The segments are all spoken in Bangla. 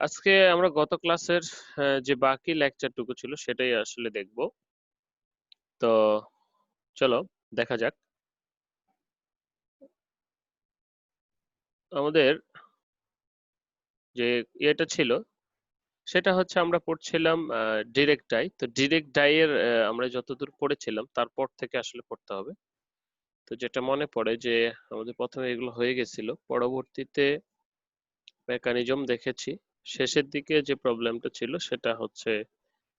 আজকে আমরা গত ক্লাসের যে বাকি লেকচারটুকু ছিল সেটাই আসলে দেখব। তো চলো দেখা যাক। আমাদের যে ইয়েটা ছিল সেটা হচ্ছে আমরা পড়ছিলাম ডিরেক্ট ডাই। তো ডিরেক্ট ডাই এর আমরা যতদূর পড়েছিলাম তারপর থেকে আসলে পড়তে হবে। তো যেটা মনে পড়ে যে আমাদের প্রথমে এগুলো হয়ে গেছিল, পরবর্তীতে মেকানিজম দেখেছি, শেষের দিকে যে প্রবলেমটা ছিল সেটা হচ্ছে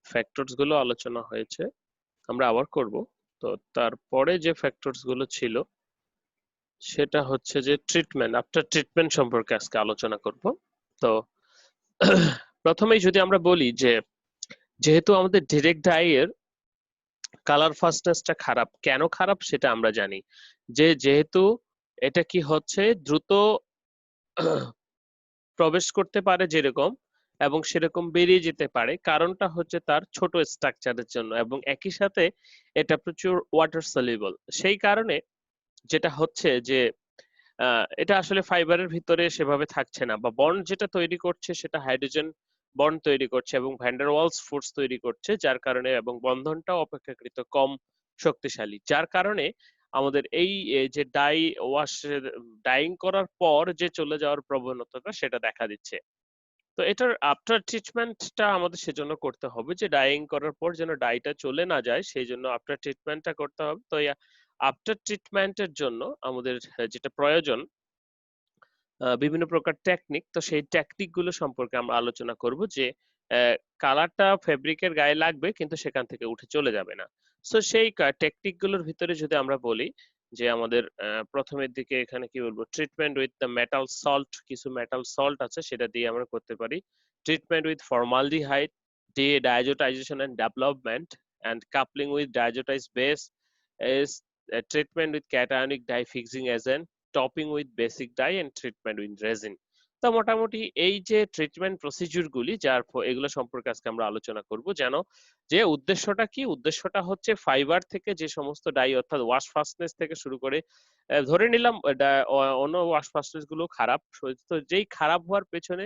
ফ্যাক্টরস গুলো আলোচনা হয়েছে, আমরা আবার করব। তো তারপরে যে ফ্যাক্টরস গুলো ছিল সেটা হচ্ছে যে ট্রিটমেন্ট, আফটার ট্রিটমেন্ট সম্পর্কে আজকে আলোচনা করব। তো প্রথমেই যদি আমরা বলি যে যেহেতু আমাদের ডিরেক্ট ডাই এর কালার ফাস্টনেসটা খারাপ, কেন খারাপ সেটা আমরা জানি। যেহেতু এটা কি হচ্ছে দ্রুত প্রবেশ করতে পারে যেরকম, এবং সেরকম বেরিয়ে যেতে পারে, কারণটা হচ্ছে তার ছোট স্ট্রাকচারের জন্য, এবং একই সাথে এটা প্রচুর ওয়াটার সলিউবল। সেই কারণে যেটা হচ্ছে যে এটা আসলে ফাইবারের ভিতরে সেভাবে থাকছে না, বা বন্ড যেটা তৈরি করছে সেটা হাইড্রোজেন বন্ড তৈরি করছে এবং ভ্যান্ডার ওয়ালস ফোর্স তৈরি করছে, যার কারণে, এবং বন্ধনটাও অপেক্ষাকৃত কম শক্তিশালী, যার কারণে আমাদের এই যে ডাই ওয়াশ ডাইং করার পর যে চলে যাওয়ার প্রবণতাটা সেটা দেখা দিচ্ছে। তো এটার আফটার ট্রিটমেন্টটা আমাদের সেজন্য করতে হবে যে ডাইং করার পর যেন ডাইটা চলে না যায়, সেই জন্য আফটার ট্রিটমেন্টটা করতে হবে। তো আফটার ট্রিটমেন্টের জন্য আমাদের যেটা প্রয়োজন বিভিন্ন প্রকার টেকনিক। তো সেই টেকনিক গুলো সম্পর্কে আমরা আলোচনা করব যে কালারটা ফেব্রিকের গায়ে লাগবে কিন্তু সেখান থেকে উঠে চলে যাবে না। সো সেই টেকনিক গুলোর ভিতরে যদি আমরা বলি যে আমাদের প্রথমের দিকে এখানে কি বলবো, treatment with the metal salt, কিছু মেটাল সল্ট আছে সেটা দিয়ে আমরা করতে পারি। Treatment with formaldehyde, diazotization and development, and coupling with diazotize base is treatment with cationic dye fixing agent, topping with basic dye and treatment with resin. তো মোটামুটি এই যে ট্রিটমেন্ট প্রসিডিউর গুলি, এগুলো সম্পর্কে আজকে আমরা আলোচনা করব। যেন যে উদ্দেশ্যটা কি, উদ্দেশ্যটা হচ্ছে ফাইবার থেকে যে সমস্ত ডাই, অর্থাৎ ওয়াশ ফাস্টনেস থেকে শুরু করে ধরে নিলাম অন্য ওয়াশ ফাস্টনেস গুলো খারাপ, তো যেই খারাপ হওয়ার পেছনে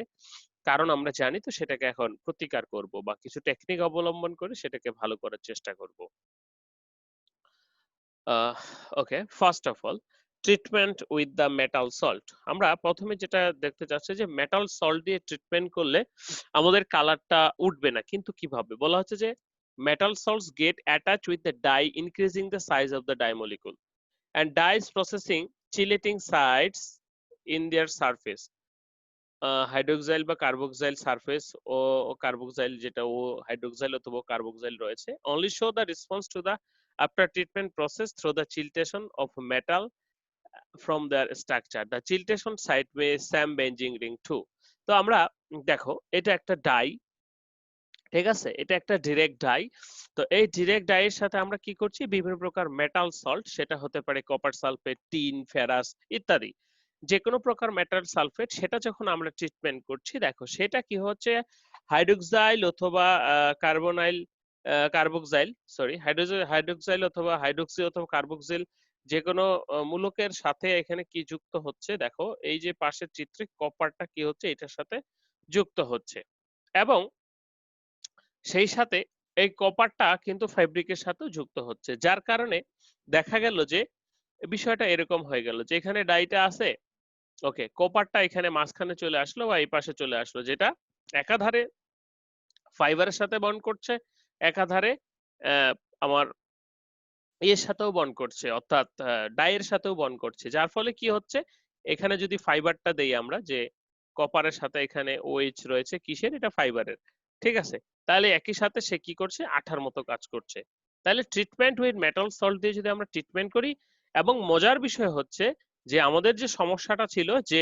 কারণ আমরা জানি, তো সেটাকে এখন প্রতিকার করব বা কিছু টেকনিক অবলম্বন করে সেটাকে ভালো করার চেষ্টা করব। Okay, first of all treatment with the metal salt. আমরা প্রথমে যেটা দেখতে চাচ্ছি যে মেটাল সল্ট দিয়ে ট্রিটমেন্ট করলে আমাদের কালারটা উঠবে না, কিন্তু কিভাবে বলা হচ্ছে যে metal salts get attach with the dye increasing the size of the dye molecule and dyes processing chelating sites in their surface, hydroxyl বা কার্বক্সাইল সারফেস ও কার্বক্সাইল, যেটা ও হাইড্রোক্সাইল অথবা কার্বক্সাইল রয়েছে, only show the response to the after treatment process through the chelation of metal from their structure, the chelation site may same benzene ring too. তো আমরা দেখো এটা একটা ডাই, ঠিক আছে, এটা একটা ডিরেক্ট ডাই। তো এই ডিরেক্ট ডাই এর সাথে আমরা কি করছি, বিভিন্ন প্রকার মেটাল সল্ট, সেটা হতে পারে কপার সালফেট, টিন, ফেরাস ইত্যাদি, যে কোনো প্রকার মেটাল সালফেট, সেটা যখন আমরা ট্রিটমেন্ট করছি, দেখো সেটা কি হচ্ছে, হাইড্রোক্সাইল অথবা কার্বনাইল, কার্বক্সাইল, সরি, হাইড্রোক্সাইল অথবা হাইড্রোক্সি অথবা কার্বক্সিল, যে কোনো মূলকের সাথে এখানে কি যুক্ত হচ্ছে, দেখো এই যে পাশের চিত্রে কপারটা কি হচ্ছে এটার সাথে যুক্ত হচ্ছে, এবং সেই সাথে এই কপারটা কিন্তু ফেব্রিকের সাথেও যুক্ত হচ্ছে, যার কারণে দেখা গেল যে বিষয়টা এরকম হয়ে গেল যে এখানে ডাইটা আছে, ওকে, কপারটা এখানে মাঝখানে চলে আসলো বা এই পাশে চলে আসলো, যেটা একাধারে ফাইবারের সাথে বন্ড করছে, একাধারে আহ, আমার এর সাথেও বন্ড করছে, অর্থাৎ ডাইয়ের সাথেও বন্ড করছে, যার ফলে কি হচ্ছে, এখানে যদি ফাইবারটা দেই আমরা, যে কপারের সাথে এখানে ওএইচ রয়েছে, কিসের, এটা ফাইবারের, ঠিক আছে, তাহলে একই সাথে সে কি করছে, আঠার মতো কাজ করছে। তাহলে ট্রিটমেন্ট উইথ মেটাল সল্ট দিয়ে যদি আমরা ট্রিটমেন্ট করি, এবং মজার বিষয় হচ্ছে যে আমাদের যে সমস্যাটা ছিল যে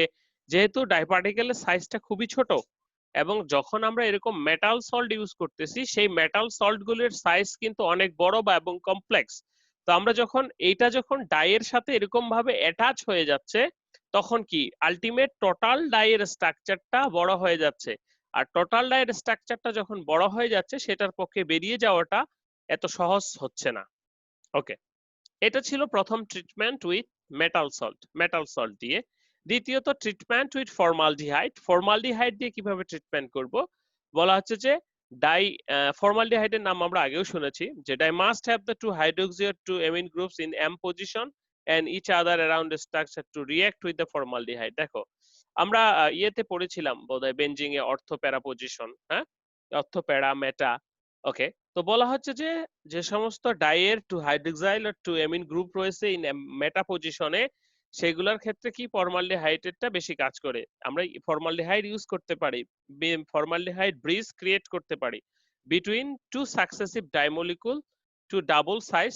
যেহেতু ডাইপার্টিকেলের সাইজটা খুবই ছোট, এবং যখন আমরা এরকম মেটাল সল্ট ইউজ করতেছি সেই মেটাল সল্ট গুলির সাইজ কিন্তু অনেক বড় বা এবং কমপ্লেক্স। তো আমরা যখন এইটা যখন ডাইয়ের সাথে এরকম ভাবে অ্যাটাচ হয়ে যাচ্ছে, তখন কি আলটিমেট টোটাল ডাইয়ের স্ট্রাকচারটা বড় হয়ে যাচ্ছে, আর টোটাল ডাইয়ের স্ট্রাকচারটা যখন বড় হয়ে যাচ্ছে সেটার পক্ষে বেরিয়ে যাওয়াটা এত সহজ হচ্ছে না। ওকে, এটা ছিল প্রথম ট্রিটমেন্ট উইথ মেটাল সল্ট দিয়ে। দ্বিতীয়ত ট্রিটমেন্ট উইথ ফর্মালডিহাইড। ফর্মালডিহাইড দিয়ে কিভাবে ট্রিটমেন্ট করব? বলা হচ্ছে যে ফর্মালডিহাইডের নাম আমরা আগেও শুনেছি, যেটা must have the two hydroxy or two amine groups in M position and each other around the structure to react with the formaldehyde। দেখো আমরা ইয়েতে পড়েছিলাম বোধহয় বেঞ্জিং এ অর্থ প্যারা পজিশন, হ্যাঁ, অর্থ প্যারা মেটা। ওকে, তো বলা হচ্ছে যে যে সমস্ত ডাইয়ের টু হাইড্রোক্সাইল আর টু অ্যামিন গ্রুপ রয়েছে ইন মেটা পজিশনে, সেগুলোর ক্ষেত্রে কি ফর্মালডিহাইডটা বেশি কাজ করে। আমরা ফর্মালডিহাইড ইউজ করতে পারি, ফর্মালডিহাইড ব্রিজ ক্রিয়েট করতে পারি between two successive dye molecule to double size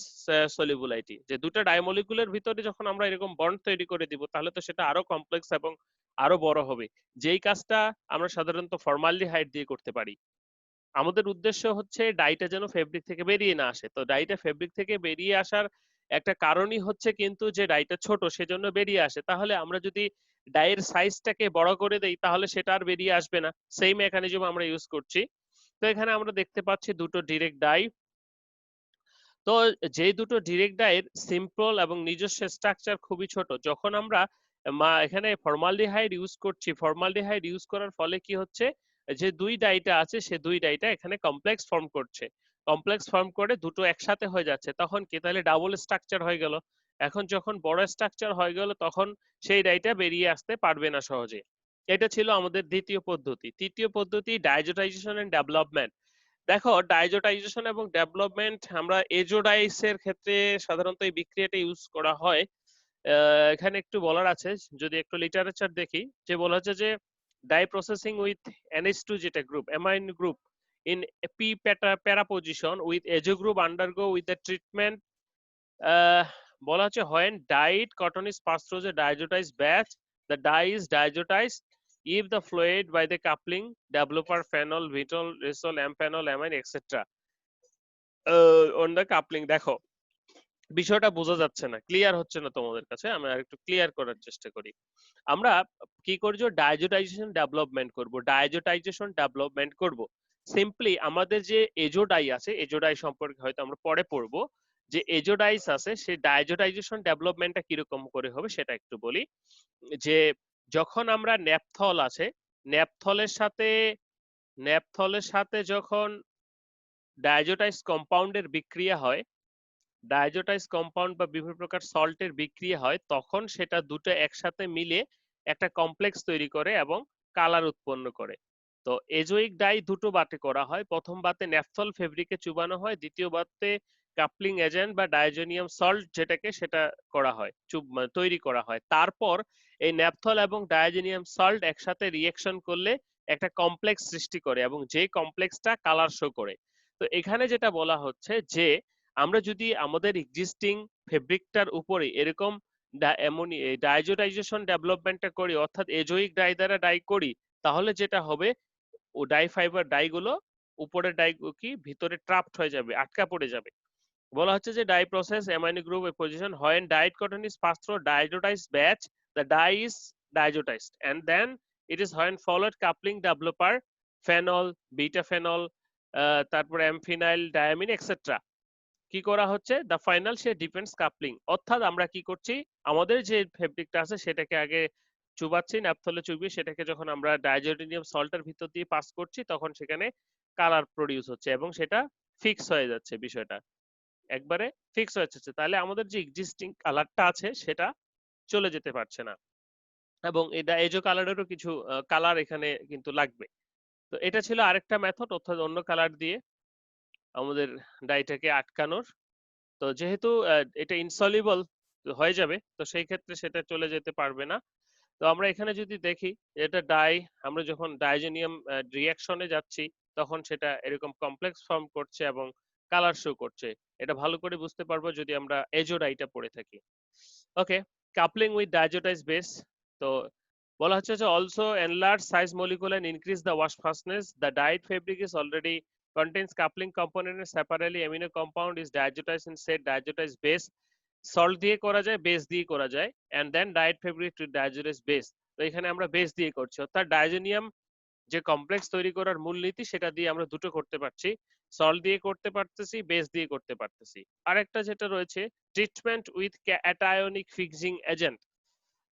solubility. যে দুটো ডাইমলিকুলের ভিতরে যখন আমরা এরকম বন্ড তৈরি করে দিব, তাহলে তো সেটা আরো কমপ্লেক্স এবং আরো বড় হবে, যেই কাজটা আমরা সাধারণত ফর্মালডিহাইড দিয়ে করতে পারি। আমাদের উদ্দেশ্য হচ্ছে ডাইটা যেন ফেব্রিক থেকে বেরিয়ে না আসে। তো ডাইটা ফেব্রিক থেকে বেরিয়ে আসার একটা কারণই হচ্ছে কিন্তু যে ডাইটা ছোট, সেজন্য বেরিয়ে আসে। তাহলে আমরা যদি ডাইয়ের সাইজটাকে বড় করে দেই, তাহলে সেটা আর বেরিয়ে আসবে না। সেই মেকানিজম আমরা ইউজ করছি। তো এখানে আমরা দেখতে পাচ্ছি দুটো ডিরেক্ট ডাই। তো যেই দুটো ডিরেক্ট ডাইয়ের সিম্পল এবং নিজস্ব স্ট্রাকচার খুবই ছোট, যখন আমরা এখানে ফর্মালডিহাইড ইউজ করছি, ফর্মালডিহাইড ইউজ করার ফলে কি হচ্ছে, যে দুই ডাইটা আছে সে দুই ডাইটা এখানে কমপ্লেক্স ফর্ম করছে, কমপ্লেক্স ফর্ম করে দুটো একসাথে হয়ে যাচ্ছে, তখন কি তাহলে ডাবল স্ট্রাকচার হয়ে গেল। এখন যখন বড় স্ট্রাকচার হয়ে গেল, তখন সেই ডাইটা বেরিয়ে আসতে পারবে না সহজে। এটা ছিল আমাদের দ্বিতীয় পদ্ধতি। তৃতীয় পদ্ধতি ডাইজোটাইজেশন এন্ড ডেভেলপমেন্ট। দেখো ডাইজোটাইজেশন এবং ডেভেলপমেন্ট আমরা এজোডাইসের ক্ষেত্রে সাধারণত এই বিক্রিয়াটা ইউজ করা হয়। এখানে একটু বলার আছে, যদি একটু লিটারেচার দেখি, যে বলা হচ্ছে যে ডাই প্রসেসিং উইথ NH2 যেটা group amine group in p para position with azo group undergo with the treatment, বলা হচ্ছে when dyed cotton is passed through the diazotized batch, the dye is diazotized if the fluid by the coupling developer phenol, vitol, resol, amphenol, amine, etc. on the coupling। দেখো বিষয়টা বোঝা যাচ্ছে না, ক্লিয়ার হচ্ছে না তোমাদের কাছে, আমি আর একটু ক্লিয়ার করার চেষ্টা করি। আমরা কি করব, ডাইজোটাইজেশন ডেভেলপমেন্ট করব। ডাইজোটাইজেশন ডেভেলপমেন্ট করব সিম্পলি আমাদের যে এজোডাই আছে, এজোডাই সম্পর্কে হয়তো আমরা পরে পড়বো, যে এজোডাইস আছে সেই ডাইজোটাইজেশন ডেভেলপমেন্টটা কিরকম করে হবে সেটা একটু বলি। যে যখন আমরা ন্যাপথল আছে, ন্যাপথলের সাথে যখন ডাইজোটাইজ কম্পাউন্ডের বিক্রিয়া হয়, ডাইজোটাইজ কম্পাউন্ড বা বিভিন্ন প্রকার সল্টের বিক্রিয়া হয়, তখন সেটা দুটো একসাথে মিলে একটা কমপ্লেক্স তৈরি করে এবং কালার উৎপন্ন করে। তো এজোইক ডাই দুটো বাতে করা হয়, প্রথম বাতে ন্যাপথল ফেব্রিকে চুবানো হয়, দ্বিতীয় বাতে কাপলিং এজেন্ট বা ডাইজোনিয়াম সল্ট যেটাকে সেটা করা হয়, তৈরি করা হয়। তারপর এই ন্যাপথল এবং ডাইজোনিয়াম সল্ট একসাথে রিঅ্যাকশন করলে একটা কমপ্লেক্স সৃষ্টি করে এবং যে কমপ্লেক্সটা কালার শো করে। তো এখানে যেটা বলা হচ্ছে যে আমরা যদি আমাদের এক্সিস্টিং ফেব্রিকটার উপরে এরকম ডাইজোটাইজেশন ডেভেলপমেন্টটা করি, অর্থাৎ এজোইক ডাই দ্বারা ডাই করি, তাহলে যেটা হবে ও ডাই ফাইবার ডাইগুলো উপরের ডাই কি ভিতরে ট্রাপড হয়ে যাবে, আটকা পড়ে যাবে। বলা হচ্ছে যে dye process amino group position when dyed cotton is passed through diazotized batch, the dye is diazotized and then it is when followed coupling developer phenol, beta phenol, তারপর amphenyl diamine etc. কি করা হচ্ছে, the final say depends coupling. অর্থাৎ আমরা কি করছি, আমাদের যে ফেব্রিকটা আছে সেটাকে আগে চুবাচ্ছি, ন্যাপথলে চুবিয়ে সেটাকে যখন আমরা ডাইজোনিয়াম সল্টের ভিতর দিয়ে পাস করছি, তখন সেখানে কালার প্রডিউস হচ্ছে এবং সেটা ফিক্স হয়ে যাচ্ছে, বিষয়টা একবারে ফিক্স হয়ে যাচ্ছে। তাহলে আমাদের যে এক্সিস্টিং কালারটা আছে সেটা চলে যেতে পারছে না, এবং এটা এজো কালারেরও কিছু কালার এখানে কিন্তু লাগবে। তো এটা ছিল আরেকটা মেথড, অর্থাৎ অন্য কালার দিয়ে আমাদের ডাইটাকে আটকানোর। তো যেহেতু এটা ইনসলিবল হয়ে যাবে, তো সেই ক্ষেত্রে সেটা চলে যেতে পারবে না। তো আমরা এখানে যদি দেখি এটা ডাই, আমরা যখন ডাইজোনিয়াম রিঅ্যাকশনে যাচ্ছি, তখন সেটা এরকম কমপ্লেক্স ফর্ম করছে এবং কালার শো করছে। এটা ভালো করে বুঝতে পারবো যদি আমরা এজো ডাইটা পড়ে থাকি। Okay, coupling with diazotize base. তো বলা হচ্ছে যে also enlarge size molecule and increase the wash fastness, the dyed fabric is already contains coupling component and separately amino compound is diazotized in said diazotized base, salt দিয়ে করা যায়, বেস দিয়ে করা যায়, and then dyed fabric to diazotized base। তো এখানে আমরা বেস দিয়ে করছি, অর্থাৎ ডাইজোনিয়াম যে কমপ্লেক্স তৈরি করার মূলনীতি সেটা দিয়ে আমরা দুটো করতে পারছি, সল্ট দিয়ে করতে পারতেছি, বেস দিয়ে করতে পারতেছি। আরেকটা যেটা রয়েছে ট্রিটমেন্ট উইথ অ্যাটায়নিক ফিক্সিং এজেন্ট।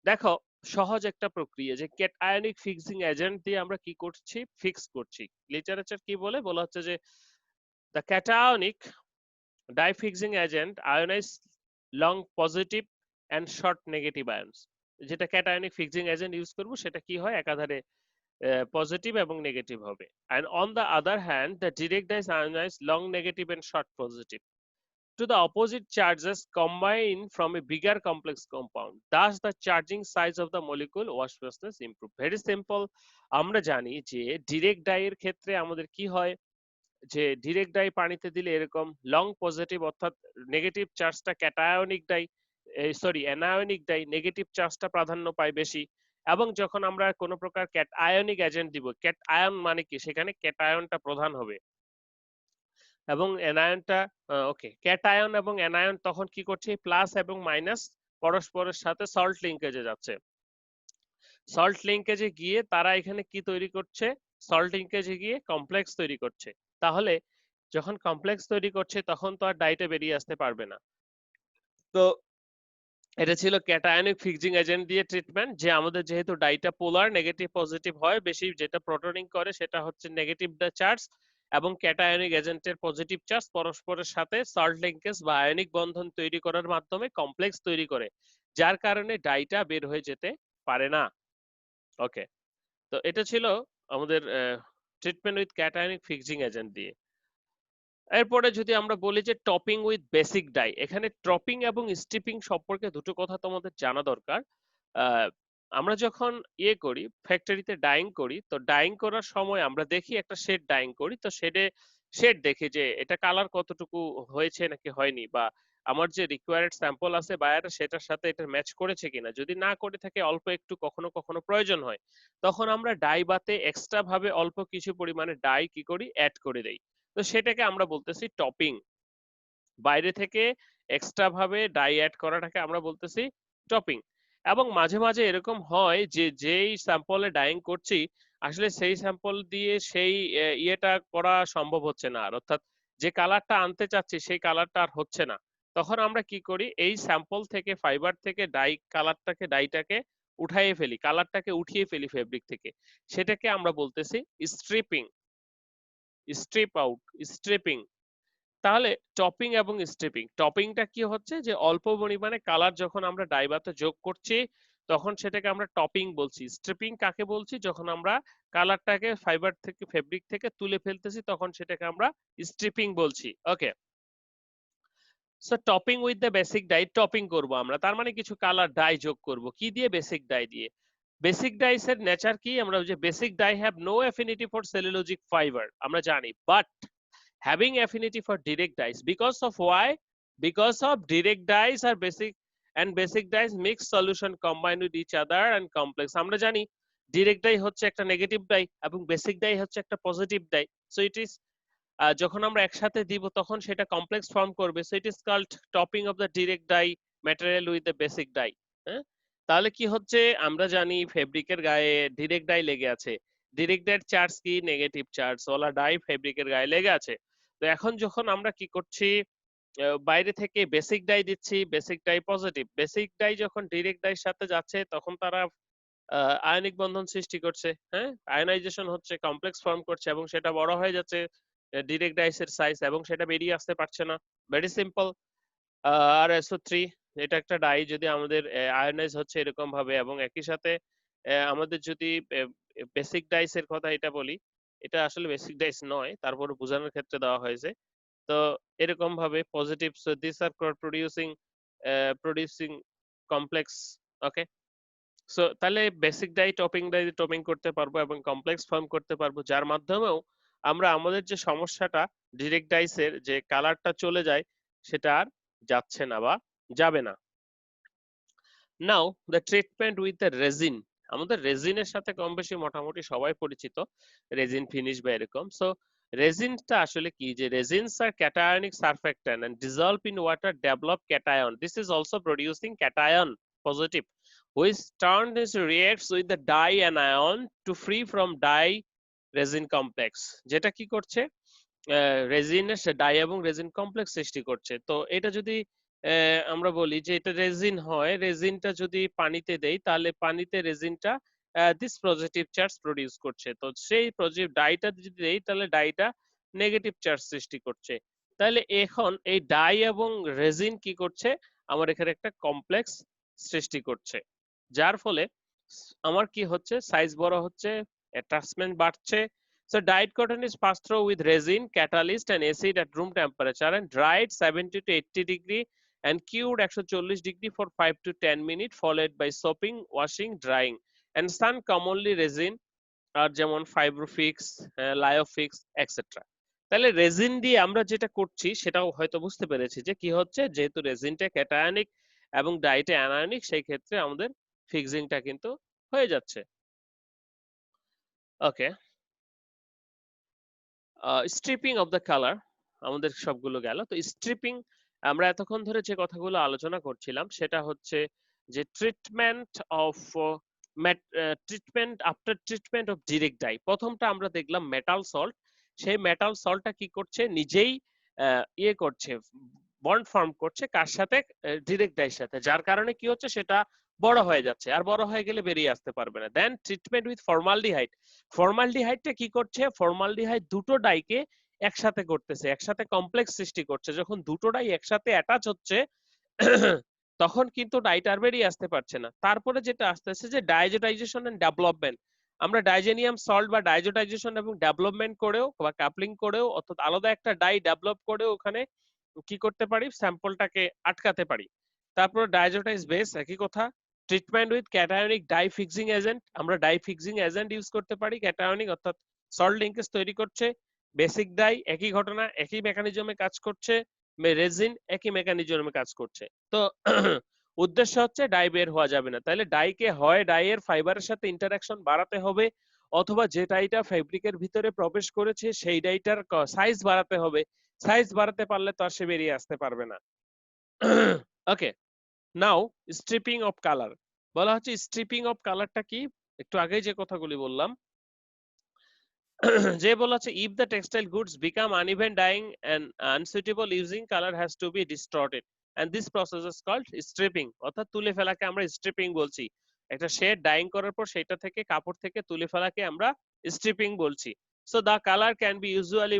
দেখো সহজ একটা প্রক্রিয়া যে ক্যাটায়নিক ফিক্সিং এজেন্ট দিয়ে আমরা কি করছি, ফিক্স করছি। লিটারেচার কি বলে, বলা হচ্ছে যে the cationic dye fixing agent ionize long positive and short negative ions. যেটা ক্যাটায়নিক ফিক্সিং এজেন্ট ইউজ করব সেটা কি হয়, একাধারে positive এবং নেগেটিভ হবে। And on the other hand, the direct dyes ionize long negative and short positive to the opposite charges combine from a bigger complex compound. Thus, the charging size of the molecule washlessness improve. Very simple. আমরা জানি যে ডিরেক্ট ডাই এর ক্ষেত্রে আমাদের কি হয়, যে ডিরেক্ট ডাই পানিতে দিলে এরকম লং পজিটিভ অর্থাৎ নেগেটিভ চার্জটা cationic die, sorry anionic die negative চার্জটা প্রাধান্য পায় বেশি। এবং যখন আমরা কোনো প্রকার ক্যাটায়নিক এজেন্ট দিব, ক্যাটায়ন মানে কি, সেখানে ক্যাটায়নটা প্রধান হবে এবং অ্যানায়নটা ওকে, ক্যাটায়ন এবং অ্যানায়ন তখন কি করছে, প্লাস এবং মাইনাস পরস্পরের সাথে সল্ট লিঙ্কেজে যাচ্ছে। সল্ট লিঙ্কেজে গিয়ে তারা এখানে কি তৈরি করছে, সল্ট লিঙ্কেজে গিয়ে কমপ্লেক্স তৈরি করছে। তাহলে যখন কমপ্লেক্স তৈরি করছে তখন তো আর ডাইটা বেরিয়ে আসতে পারবে না। তো এটা ছিল ক্যাটায়নিক ফিক্সিং এজেন্ট দিয়ে ট্রিটমেন্ট, যে আমাদের যেহেতু ডাইটা পোলার নেগেটিভ পজিটিভ হয়, বেশি যেটা প্রোটনিং করে সেটা হচ্ছে নেগেটিভ চার্জ, এবং ক্যাটায়নিক এজেন্টের পজিটিভ চার্জ পরস্পরের সাথে সল্ট লিঙ্কেজ বা আয়নিক বন্ধন তৈরি করার মাধ্যমে কমপ্লেক্স তৈরি করে, যার কারণে ডাইটা বের হয়ে যেতে পারে না। ওকে, তো এটা ছিল আমাদের treatment with cationic fixing agent দিয়ে। এরপরে যদি আমরা বলি যে টপিং উইথ বেসিক ডাই, এখানে টপিং এবং স্ট্রিপিং সম্পর্কে দুটো কথা তোমাদের জানা দরকার। আহ, আমরা যখন ইয়ে করি, ফ্যাক্টরিতে ডাইং করি, তো ডাইং করার সময় আমরা দেখি একটা শেড ডাইং করি, তো শেড দেখি যে এটা কালার কতটুকু হয়েছে নাকি হয়নি, বা আমার যে রিকোয়ার্ড স্যাম্পল আছে বায়ারে সেটার সাথে এটা ম্যাচ করেছে কিনা। যদি না করে থাকে, অল্প একটু কখনো কখনো প্রয়োজন হয়, তখন আমরা ডাই বাতে এক্সট্রা ভাবে অল্প কিছু পরিমাণে ডাই কি করি, অ্যাড করে দেই। তো সেটাকে আমরা বলতেছি টপিং। বাইরে থেকে এক্সট্রা ভাবে ডাই অ্যাড করাটাকে আমরা বলতেছি টপিং। এবং মাঝে মাঝে এরকম হয় যে যেই স্যাম্পলে ডাইং করছি, আসলে সেই স্যাম্পল দিয়ে সেই ইয়েটা করা সম্ভব হচ্ছে না, আর অর্থাৎ যে কালারটা আনতে চাচ্ছি সেই কালারটা আর হচ্ছে না। তখন আমরা কি করি, এই স্যাম্পল থেকে ফাইবার থেকে ডাইটাকে উঠাইয়ে ফেলি, কালারটাকে উঠিয়ে ফেলি ফেব্রিক থেকে। সেটাকে আমরা বলতেছি স্ট্রিপিং, স্ট্রিপ আউট, স্ট্রিপিং। তাহলে টপিং এবং স্ট্রিপিং, টপিংটা কি হচ্ছে, যে অল্প পরিমাণে কালার যখন আমরা ডাইবাতে যোগ করছি তখন সেটাকে আমরা টপিং বলছি। স্ট্রিপিং কাকে বলছি, যখন আমরা কালারটাকে ফাইবার থেকে ফেব্রিক থেকে তুলে ফেলতেছি তখন সেটাকে আমরা স্ট্রিপিং বলছি। Okay, so topping with the basic dye, topping করব আমরা, তার মানে কিছু কালার ডাই যোগ করব, কি দিয়ে, বেসিক ডাই দিয়ে। বেসিক ডাইস এর নেচার কি, আমরা যে basic dye have no affinity for cellulosic fibre আমরা জানি, but having affinity for direct dyes because of why, because of direct dyes are basic and basic dyes mix solution combine with each other and complex। আমরা জানি direct dye হচ্ছে একটা নেগেটিভ ডাই এবং বেসিক ডাই হচ্ছে একটা positive dye. So it is, যখন আমরা একসাথে দিব তখন সেটা কমপ্লেক্স ফর্ম করবে। So it is called topping of the direct dye material with the basic dye. হ্যাঁ, তাহলে কি হচ্ছে, আমরা জানি ফেব্রিকের গায়ে ডিরেক্ট ডাই লেগে আছে, ডিরেক্ট ডাইয়ের চার্জ কি, নেগেটিভ চার্জ ওলা ডাই ফেব্রিকের গায়ে লেগে আছে। তো এখন যখন আমরা কি করছি, বাইরে থেকে বেসিক ডাই দিচ্ছি, basic die positive, basic die যখন ডিরেক্ট ডাইয়ের সাথে যাচ্ছে তখন তারা আয়নিক বন্ধন সৃষ্টি করছে, হ্যাঁ, আয়নাইজেশন হচ্ছে, কমপ্লেক্স ফর্ম করছে এবং সেটা বড় হয়ে যাচ্ছে ডিরেক্ট ডাইসের সাইজ, এবং সেটা বেরিয়ে আসতে পারছে না। Very simple. আর SO3 এটা একটা ডাই, যদি আমাদের আয়নাইজ হচ্ছে এরকম ভাবে, এবং একই সাথে আমাদের যদি বেসিক ডাইস এর কথা এটা বলি, এটা আসলে বেসিক ডাইস নয়, তারপরে বোঝানোর ক্ষেত্রে দেওয়া হয়েছে। তো এরকম ভাবে positive, so this R producing complex. Okay, so তাহলে basic dye topping die topping করতে পারবো এবং কমপ্লেক্স ফর্ম করতে পারবো, যার মাধ্যমেও আমরা আমাদের যে সমস্যাটা ডিরেক্ট ডাইসের যে কালারটা চলে যায় সেটা আর যাচ্ছে না বা যাবে না। Now the treatment with the resin, আমাদের রেজিনের সাথে কম বেশি মোটামুটি সবাই পরিচিত, রেজিন ফিনিশ বা এরকম। সো রেজিনটা আসলে কি, যে রেজিনস আর cationic surfactant and dissolve in water develop cation, this is also producing cation positive which turn this reacts with the dye anion to free from dye resin complex, যেটা কি করছে, রেজিনের ডাই এবং রেজিন কমপ্লেক্স সৃষ্টি করছে। তো এটা যদি আমরা বলি যে এটা রেজিন হয়, রেজিনটা যদি পানিতে দেই তাহলে পানিতে রেজিনটা দিস পজিটিভ চার্জ প্রডিউস করছে। তো সেই পজিটিভ ডাইটা যদি দেই তাহলে ডাইটা নেগেটিভ চার্জ সৃষ্টি করছে। তাহলে এখন এই ডাই এবং রেজিন কি করছে, আমার এখানে একটা কমপ্লেক্স সৃষ্টি করছে, যার ফলে আমার কি হচ্ছে, সাইজ বড় হচ্ছে, অ্যাটাচমেন্ট বাড়ছে। So dyed cotton is passed through with resin, catalyst and acid at room temperature and dried 70 to 80 degree and cured 140 degree for 5 to 10 minutes followed by soaping, washing, drying. And sun commonly resin আর যেমন ফাইব্রোফিক্স, লায়োফিক্স এটসেট্রা। তাহলে রেজিন দিয়ে আমরা যেটা করছি সেটাও হয়তো বুঝতে পেরেছি যে কি হচ্ছে, যেহেতু রেজিনটা ক্যাটায়নিক এবং ডাইটা অ্যানায়নিক, সেই ক্ষেত্রে আমাদের ফিক্সিংটা কিন্তু হয়ে যাচ্ছে। ওকে, স্ট্রিপিং অফ দ্য কালার আমাদের সবগুলো গেল। তো স্ট্রিপিং, আমরা এতক্ষণ ধরে যে কথাগুলো আলোচনা করছিলাম সেটা হচ্ছে যে treatment of treatment after treatment of direct dye. প্রথমটা আমরা দেখলাম মেটাল সল্ট, সেই মেটাল সল্টটা কি করছে, নিজেই ইয়ে করছে, বন্ড ফর্ম করছে কার সাথে, ডিরেক্ট ডাইয়ের সাথে, যার কারণে কি হচ্ছে সেটা বড় হয়ে যাচ্ছে, আর বড় হয়ে গেলে বেরিয়ে আসতে পারবে না। দেন ট্রিটমেন্ট উইথ ফর্মালডিহাইড, ফর্মালডিহাইডটা কি করছে, ফর্মালডিহাইড দুটো ডাইকে একসাথে করতেছে, একসাথে কমপ্লেক্স সৃষ্টি করছে। যখন দুটো ডাই একসাথে অ্যাটাচ হচ্ছে তখন কিন্তু ডাইটা আর বেরিয়ে আসতে পারছে না। তারপরে যেটা আসতেছে যে ডাইজোটাইজেশন এন্ড ডেভেলপমেন্ট, আমরা ডাইজেনিয়াম সল্ট বা ডাইজোটাইজেশন এবং ডেভেলপমেন্ট করেও বা কাপলিং করেও, অর্থাৎ আলাদা একটা ডাই ডেভেলপ করেও ওখানে কি করতে পারি, স্যাম্পলটাকে আটকাতে পারি। তারপর ডাইজোটাইজ বেস, একই কথা। Treatment with cationic dye fixing agent, আমরা ডাই ফিক্সিং এজেন্ট ইউজ করতে পারি, ক্যাটায়নিক অর্থাৎ সল্ট লিঙ্কেজ তৈরি করছে। বেসিক ডাই একই ঘটনা, একই মেকানিজমে কাজ করছে। রেজিন একই মেকানিজমে কাজ করছে। তো উদ্দেশ্য হচ্ছে ডাই বের হওয়া যাবে না, তাহলে ডাইকে হয় ডাইয়ের ফাইবারের সাথে ইন্টারাকশন বাড়াতে হবে, অথবা যে ডাইটা ফেব্রিকের ভিতরে প্রবেশ করেছে সেই ডাইটার সাইজ বাড়াতে হবে। সাইজ বাড়াতে পারলে তো আর সে বেরিয়ে আসতে পারবে না। ওকে, নাও স্ট্রিপিং অফ কালার, বলা হচ্ছে স্ট্রিপিং অফ কালারটা কি, একটু আগেই যে কথাগুলি বললাম যে বলা হচ্ছে if the textile goods become uneven dyeing and unsuitable using color has to be distorted and this process is called stripping, অর্থাৎ তুলে ফেলাকে আমরা স্ট্রিপিং বলছি। একটা শেড ডাইং করার পর সেটা থেকে কাপড় থেকে তুলে ফেলাকে আমরা স্ট্রিপিং বলছি। so the color can be usually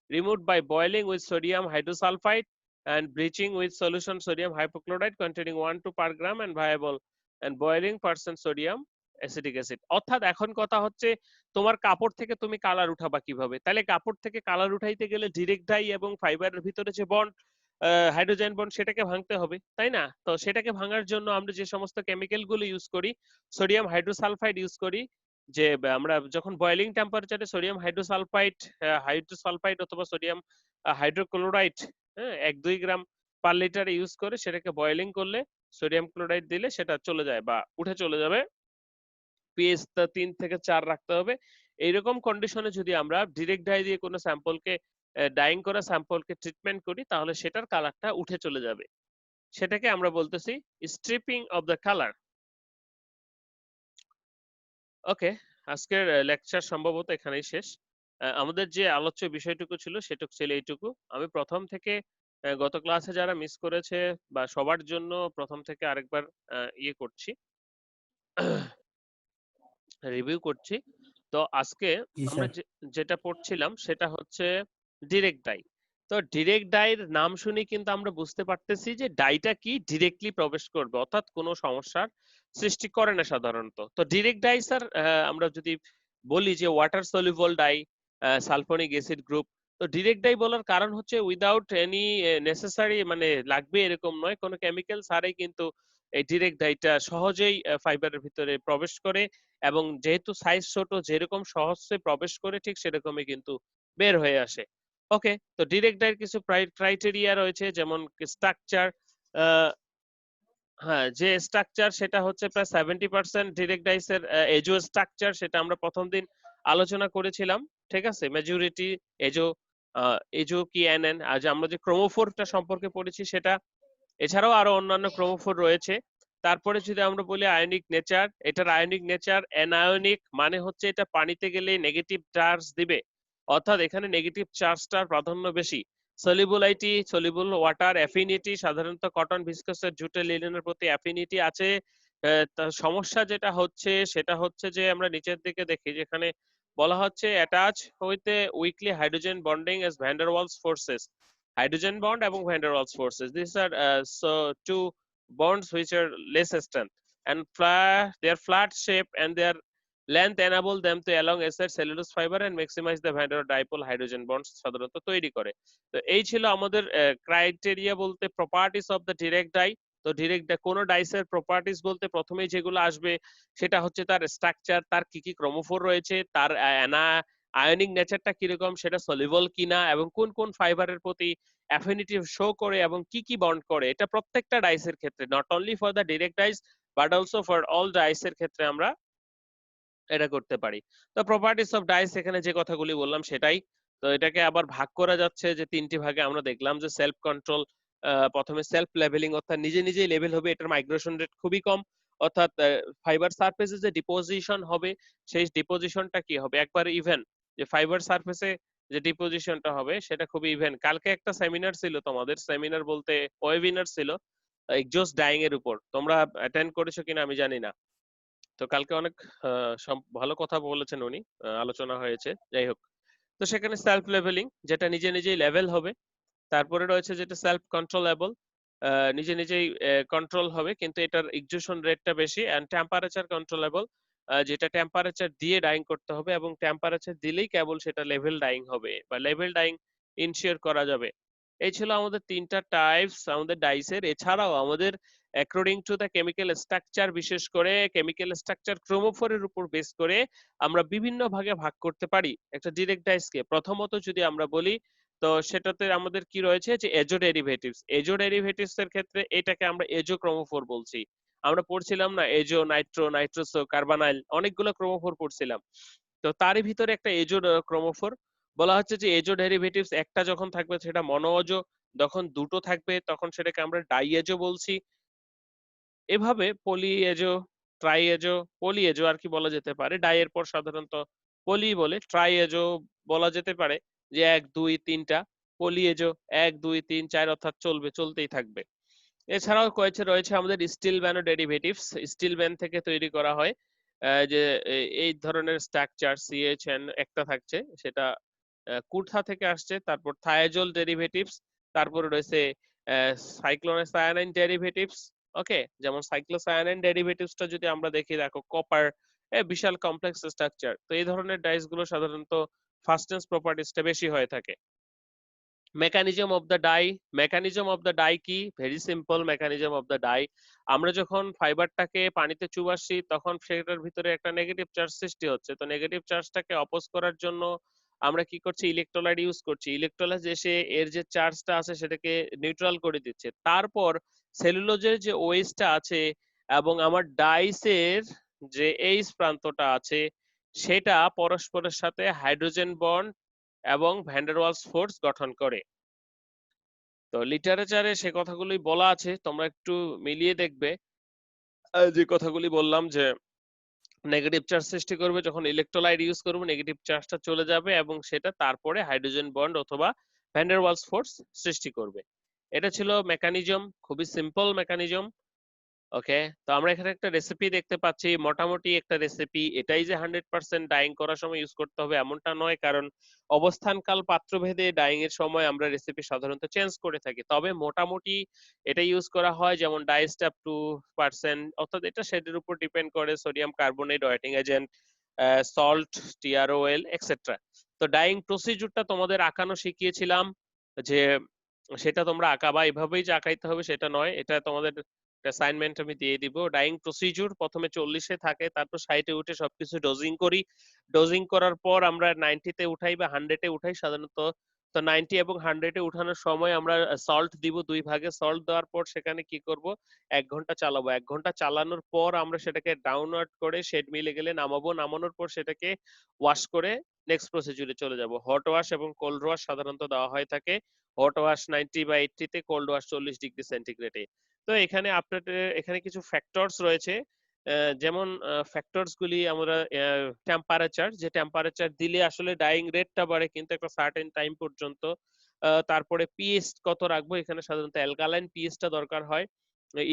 removed by boiling with sodium hydrosulfide and bleaching with solution sodium hypochlorite containing 1 per gram and viable and boiling % sodium acetic acid. অর্থাৎ এখন কথা হচ্ছে তোমার কাপড় থেকে তুমি কালার উঠাবা কিভাবে, তাহলে কাপড় থেকে কালার উঠাইতে গেলে ডিরেক্ট ডাই এবং ফাইবারের ভিতরে যে বন্ড, হাইড্রোজেন বন্ড, সেটাকে ভাঙতে হবে, তাই না? তো সেটাকে ভাঙার জন্য আমরা যে সমস্ত কেমিক্যাল গুলো ইউজ করি, সোডিয়াম হাইড্রোসালফাইড ইউজ করি, যে আমরা যখন বয়েলিং টেম্পারেচারে সোডিয়াম হাইড্রোসালফাইড অথবা সোডিয়াম হাইড্রোক্লোরাইড, হ্যাঁ, 1-2 গ্রাম পার লিটার ইউজ করে সেটাকে বয়েলিং করলে সোডিয়াম ক্লোরাইড দিলে সেটা চলে যায় বা উঠে চলে যাবে। পিএইচটা 3 থেকে 4 রাখতে হবে। এইরকম কন্ডিশনে যদি আমরা ডিরেক্ট ডাই দিয়ে কোনো স্যাম্পলকে, ডাইং করা স্যাম্পলকে ট্রিটমেন্ট করি তাহলে সেটার কালারটা উঠে চলে যাবে। সেটাকে আমরা বলতেছি স্ট্রিপিং অফ দ্য কালার। ওকে, আজকের লেকচার সম্ভবত এখানেই শেষ। আমাদের যে আলোচ্য বিষয়টুকু ছিল সেটুকু ছিল এইটুকু। আমি প্রথম থেকে গত ক্লাসে যারা মিস করেছে বা সবার জন্য প্রথম থেকে আরেকবার ইয়ে করছি, রিভিউ করছি। তো আজকে জি আমরা স্যার। যেটা পড়ছিলাম সেটা হচ্ছে ডিরেক্ট ডাই। তো ডিরেক্ট ডাইয়ের নাম শুনে কিন্তু আমরা বুঝতে পারতেছি যে ডাইটা কি ডিরেক্টলি প্রবেশ করবে, অর্থাৎ কোনো সমস্যার সৃষ্টি করে না সাধারণত। তো ডিরেক্ট ডাই স্যার, আমরা যদি বলি যে water soluble die, sulphonic acid group, তো ডিরেক্ট ডাই বলার কারণ হচ্ছে উইদাউট এনি নেসেসারি, মানে লাগবে এরকম নয়, কোনো কেমিক্যাল ছাড়াই কিন্তু এই ডিরেক্ট ডাইটা সহজেই ফাইবারের ভিতরে প্রবেশ করে, এবং যেহেতু সাইজ ছোট, যেরকম সহজে প্রবেশ করে ঠিক সেরকমই কিন্তু বের হয়ে আসে। ওকে, তো ডিরেক্ট ডাইয়ের কিছু ক্রাইটেরিয়া রয়েছে, যেমন স্ট্রাকচার। হ্যাঁ, যে স্ট্রাকচার সেটা হচ্ছে প্রায় 70% ডিরেক্ট ডাইস এর এজো স্ট্রাকচার, সেটা আমরা প্রথম দিন আলোচনা করেছিলাম। ঠিক আছে, মেজরিটি এজো, এজো কি এনএন, আর যে আমরা যে ক্রোমোফোরটা সম্পর্কে পড়েছি সেটা, এছাড়াও আরো অন্যান্য ক্রোমোফোর রয়েছে। তারপরে যদি আমরা বলি আয়নিক নেচার, এটার আয়নিক নেচার অ্যানায়নিক, মানে হচ্ছে এটা পানিতে গেলে নেগেটিভ চার্জ দিবে, অর্থাৎ এখানে নেগেটিভ চার্জটার প্রাধান্য বেশি। সলিবুলাইটি, সলিবুল ওয়াটার, অ্যাফিনিটি, সাধারণত কটন, ভিসকসের, জুটে, লিনেনের প্রতি অ্যাফিনিটি আছে। তার সমস্যা যেটা হচ্ছে সেটা হচ্ছে যে আমরা নিচের দিকে দেখি যেখানে বলা হচ্ছে attach with a weakly hydrogen bonding as van der Waals forces. Hydrogen bond এবং van der Waals forces, this are so two bonds which are less strength and they are flat shape and their length enable them to elongate cellulose fiber and maximize the van der dipole hydrogen bonds সাধারণত তৈরি করে। তো এই ছিল আমাদের ক্রাইটেরিয়া বলতে properties of the direct die. তো ডিরেক্ট কোন ডাইসের প্রপার্টিস বলতে প্রথমেই যেগুলো আসবে সেটা হচ্ছে তার স্ট্রাকচার, তার কি কি ক্রোমোফোর রয়েছে, তার আয়নিক নেচারটা কিরকম, সেটা সলিবল কিনা, এবং কোন কোন ফাইবারের প্রতি অ্যাফিনিটি শো করে এবং কি কি বন্ড করে। এটা প্রত্যেকটা ডাইসের ক্ষেত্রে, not only for the direct dyes but also for all ডাইসের ক্ষেত্রে আমরা এটা করতে পারি। তো প্রপার্টিস অফ ডাইস এখানে যে কথাগুলি বললাম সেটাই। তো এটাকে আবার ভাগ করা যাচ্ছে যে তিনটি ভাগে। আমরা দেখলাম যে সেলফ কন্ট্রোল, প্রথমে সেলফ লেভেলিং অর্থাৎ নিজে নিজেই লেভেল হবে, এটার মাইগ্রেশন রেট খুবই কম, অর্থাৎ ফাইবার সারফেসে যে ডিপোজিশন হবে সেই ডিপোজিশনটা কি হবে একবার ইভেন, যে ফাইবার সারফেসে যে ডিপোজিশনটা হবে সেটা খুবই ইভেন। কালকে একটা সেমিনার ছিল, তোমাদের সেমিনার বলতে ওয়েবিনার ছিল এক্সজস্ট ডাইং এর উপর, তোমরা অ্যাটেন্ড করেছো কিনা আমি জানি না। তো কালকে অনেক ভালো কথা বলেছেন উনি, আলোচনা হয়েছে, যাই হোক। তো সেখানে সেলফ লেভেলিং যেটা নিজে নিজেই লেভেল হবে, তারপরে রয়েছে যেটা সেলফ কন্ট্রোলেবল, নিজে নিজেই কন্ট্রোল হবে কিন্তু এটার এক্সিউশন রেটটা বেশি, এন্ড টেম্পারেচার কন্ট্রোলেবল, যেটা টেম্পারেচার দিয়ে ডাইং করতে হবে এবং টেম্পারেচার দিলেই কেবল সেটা লেভেল ডাইং হবে বা লেভেল ডাইং ইনশিওর করা যাবে। এই ছিল আমাদের তিনটা টাইপস আমাদের ডাইসের। এছাড়াও আমাদের according to the chemical structure, বিশেষ করে কেমিক্যাল স্ট্রাকচার ক্রোমোফোরের উপর বেস করে আমরা বিভিন্ন ভাগে ভাগ করতে পারি একটা ডিরেক্ট ডাইসকে। প্রথমত যদি আমরা বলি তো সেটাতে আমাদের কি রয়েছে যে এজো ডেরিভেটিভস। এজো ডেরিভেটিভস এর ক্ষেত্রে এটাকে আমরা এজো ক্রোমোফোর বলছি। আমরা পড়ছিলাম না এজো, নাইট্রো, নাইট্রোসো, কার্বানাইল, অনেকগুলো ক্রোমোফোর পড়ছিলাম। তো তারই ভিতরে একটা এজো ক্রোমোফোর বলা হচ্ছে যে এজো ডেরিভেটিভস একটা যখন থাকবে সেটা মনো অজো, যখন দুটো থাকবে তখন সেটাকে আমরা ডাইএজো বলছি। এভাবে পলি এজো, ট্রাই এজো, পলি এজো আর কি বলা যেতে পারে। ডাই এর পর সাধারণত পলি বলে, ট্রাই এজো বলা যেতে পারে যে 1 2 3টা, পলি এজো 1 2 3 4 অর্থাৎ চলবে, চলতেই থাকবে। এছাড়াও রয়েছে আমাদের স্টিল ব্যানো ডেরিভেটিভস। স্টিল ব্যান থেকে তৈরি করা হয় যে এই ধরনের স্ট্রাকচার সিএইচএন একটা থাকছে, সেটা কুর্থা থেকে আসছে। তারপর থায়াজোল ডেরিভেটিভস, তারপরে রয়েছে সাইক্লোসায়ানাইন ডেরিভেটিভস। ওকে, যেমন সাইক্লোসায়ানাইন ডেরিভেটিভসটা যদি আমরা দেখি, দেখো কপার, বিশাল কমপ্লেক্স স্ট্রাকচার। তো এই ধরনের ডাইস গুলো সাধারণত ফাস্টেন্স প্রপার্টিসটা বেশি হয়ে থাকে। Mechanism of the dye, mechanism of the dye কি, very simple mechanism of the dye. আমরা যখন ফাইবারটাকে পানিতে চুবাচ্ছি তখন সেটার ভিতরে একটা নেগেটিভ চার্জ সৃষ্টি হচ্ছে। তো নেগেটিভ চার্জটাকে অপোজ করার জন্য আমরা কি করছি, ইলেকট্রোলাইট ইউজ করছি। ইলেকট্রোলাইট এসে এর যে চার্জটা আছে সেটাকে নিউট্রাল করে দিচ্ছে। তারপর সেলুলোজের যে ওয়েসটা আছে এবং আমার ডাইসের যে এইচ প্রান্তটা আছে সেটা পরস্পরের সাথে হাইড্রোজেন বন্ড এবং ভ্যান ডের ওয়ালস ফোর্স গঠন করে। তো লিটারেচারে সে কথাগুলোই বলা আছে, তোমরা একটু মিলিয়ে দেখবে। যে কথাগুলি বললাম যে নেগেটিভ চার্জ সৃষ্টি করবে, যখন ইলেকট্রোলাইট ইউজ করবো নেগেটিভ চার্জটা চলে যাবে এবং সেটা তারপরে হাইড্রোজেন বন্ড অথবা ভ্যান ডের ওয়ালস ফোর্স সৃষ্টি করবে। এটা ছিল মেকানিজম, খুবই সিম্পল মেকানিজম। ওকে, তো আমরা এখানে একটা রেসিপি দেখতে পাচ্ছি, মোটামুটি একটা রেসিপি। এটাই যে 100% ডাইং করার সময় ইউজ করতে হবে এমনটা নয়, কারণ অবস্থানকাল পাত্রভেদে ডাইং এর সময় আমরা রেসিপি সাধারণত চেঞ্জ করে থাকি। তবে মোটামুটি এটা ইউজ করা হয়, যেমন ডাইস্টাপ 2%, অর্থাৎ এটা শেডের উপর ডিপেন্ড করে, sodium carbonate, whiting agent, salt, TROL etcetera. তো ডাইং প্রসিডিউরটা তোমাদের আঁকানো শিখিয়েছিলাম, যে সেটা তোমরা আঁকাবা, এভাবেই যে আঁকাইতে হবে সেটা নয়, এটা তোমাদের অ্যাসাইনমেন্ট আমি দিয়ে দিব। ডাইং প্রসিডিউর প্রথমে 40-এ থাকে, তারপর 60-এ উঠে সবকিছু ডোজিং করি। ডোজিং করার পর আমরা 90-তে উঠাই বা 100-এ উঠাই সাধারণত। তো 90 এবং 100-এ উঠানোর সময় আমরা সল্ট দিব 2 ভাগে। সল্ট দেওয়ার পর সেখানে কি করব, 1 ঘন্টা চালাবো। 1 ঘন্টা চালানোর পর আমরা সেটাকে ডাউনওয়ার্ড করে শেড মিলে গেলে নামাবো। নামানোর পর সেটাকে ওয়াশ করে নেক্সট প্রসিডিউরে চলে যাব। হট ওয়াশ এবং কোল্ড ওয়াশ সাধারণত দেওয়া হয় থাকে। হট ওয়াশ 90 বা 80-তে, কোল্ড ওয়াশ 40 ডিগ্রি সেন্টিগ্রেডে। তো এখানে আপনার এখানে কিছু ফ্যাক্টরস রয়েছে, যেমন ফ্যাক্টরস গুলি আমরা টেম্পারেচার, যে টেম্পারেচার দিলে আসলে ডাইং রেটটা বাড়ে কিন্তু একটা সার্টেন টাইম পর্যন্ত। তারপরে পিএইচ কত রাখবো, এখানে সাধারণত অ্যালকালাইন পিএইচটা দরকার হয়।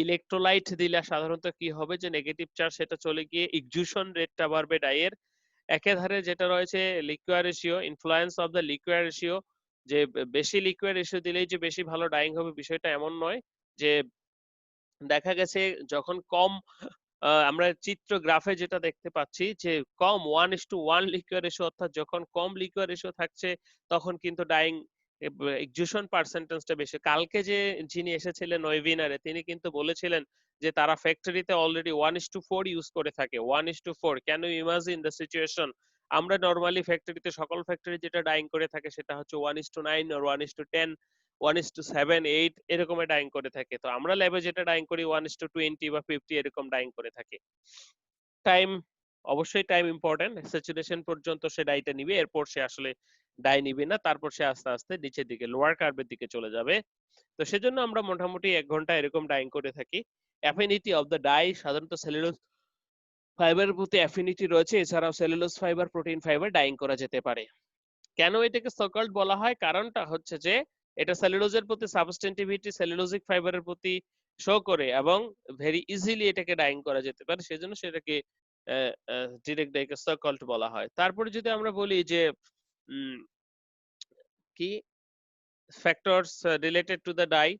ইলেক্ট্রোলাইট দিলে সাধারণত কি হবে যে নেগেটিভ চার্জ সেটা চলে গিয়ে এক্সিউশন রেটটা বাড়বে ডাইয়ের। একাধারে যেটা রয়েছে liquid ratio, influence of the liquid ratio, যে বেশি লিকুইড রেশিও দিলেই যে বেশি ভালো ডাইং হবে বিষয়টা এমন নয়। যে দেখা গেছে যখন কম আমরা চিত্র গ্রাফে যেটা দেখতে পাচ্ছি যে কম 1:1 লিকুইড রেশিও, অর্থাৎ যখন কম লিকুইড রেশিও থাকছে তখন কিন্তু ডাইং এক্সিউশন পার্সেন্টেজটা বেশি। কালকে যে যিনি এসেছিলেন ওয়েবিনারে তিনি কিন্তু বলেছিলেন যে তারা ফ্যাক্টরিতে অলরেডি 1:4 ইউজ করে থাকে। 1:4, can you imagine the situation? আমরা নরমালি ফ্যাক্টরিতে সকল ফ্যাক্টরি যেটা ডাইং করে থাকে সেটা হচ্ছে 1:9 or 1:10, 1:7, 8 এরকমের ডাইং করে থাকে। তো আমরা ল্যাবে যেটা ডাইং করি 1:20 বা 50 এরকম ডাইং করে থাকি। টাইম, অবশ্যই টাইম ইম্পর্টেন্ট। স্যাচুরেশন পর্যন্ত সে ডাইটা নিবে, এরপর সে আসলে ডাই নিবে না, তারপর সে আস্তে আস্তে নিচের দিকে লোয়ার কার্ভের দিকে চলে যাবে। তো সেজন্য আমরা মোটামুটি 1 ঘন্টা এরকম ডাইং করে থাকি। অ্যাফিনিটি অফ দ্য ডাই, সাধারণত সেলুলোজ ফাইবারের প্রতি অ্যাফিনিটি রয়েছে, এছাড়াও cellulose fibre, protein fibre dyeing করা যেতে পারে। কেন এটাকে সো-কল্ড বলা হয়? কারণটা হচ্ছে যে এটা সেলুলোজের প্রতি সাবস্টেন্টিভিটি সেলুলোজিক ফাইবারের প্রতি শো করে এবং ভেরি ইজিলি এটাকে ডাইং করা যেতে পারে। সেজন্য সেটাকে ডিরেক্ট ডাইকে সো-কল্ড বলা হয়। তারপরে যদি আমরা বলি যে উম কি factors related to the die,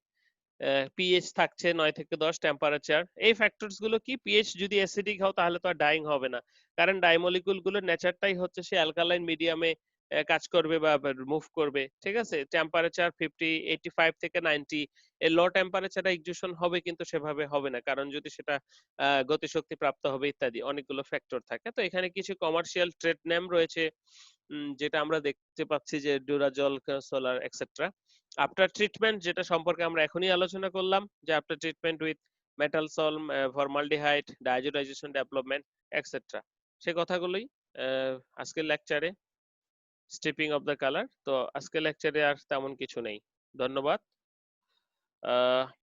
pH থাকছে 9 থেকে 10, টেম্পারেচার। এই ফ্যাক্টরস গুলো কি, পিএইচ যদি অ্যাসিডিক হয় তাহলে তো আর ডাইং হবে না। কারণ ডাই মলিকিউল গুলোর নেচারটাই হচ্ছে সে অ্যালকালাইন মিডিয়ামে কাজ করবে বা মুভ করবে। ঠিক আছে? টেম্পারেচার 50, 85 থেকে 90, এই লো টেম্পারেচারে এক্সিউশন হবে কিন্তু সেভাবে হবে না। কারণ যদি সেটা গতিশক্তি প্রাপ্ত হবে ইত্যাদি অনেকগুলো ফ্যাক্টর থাকে। তো এখানে কিছু কমার্শিয়াল ট্রেড নেম রয়েছে যেটা আমরা দেখতে পাচ্ছি যে Durazol, solar etcetera. After treatment, যেটা সম্পর্কে আমরা এখনই আলোচনা করলাম, যে after treatment with metal salt, formaldehyde, diazotization development etcetera, সে কথাগুলোই আজকের লেকচারে স্ট্রিপিং অফ দ্য কালার। তো আজকের লেকচারে আর তেমন কিছু নেই। ধন্যবাদ।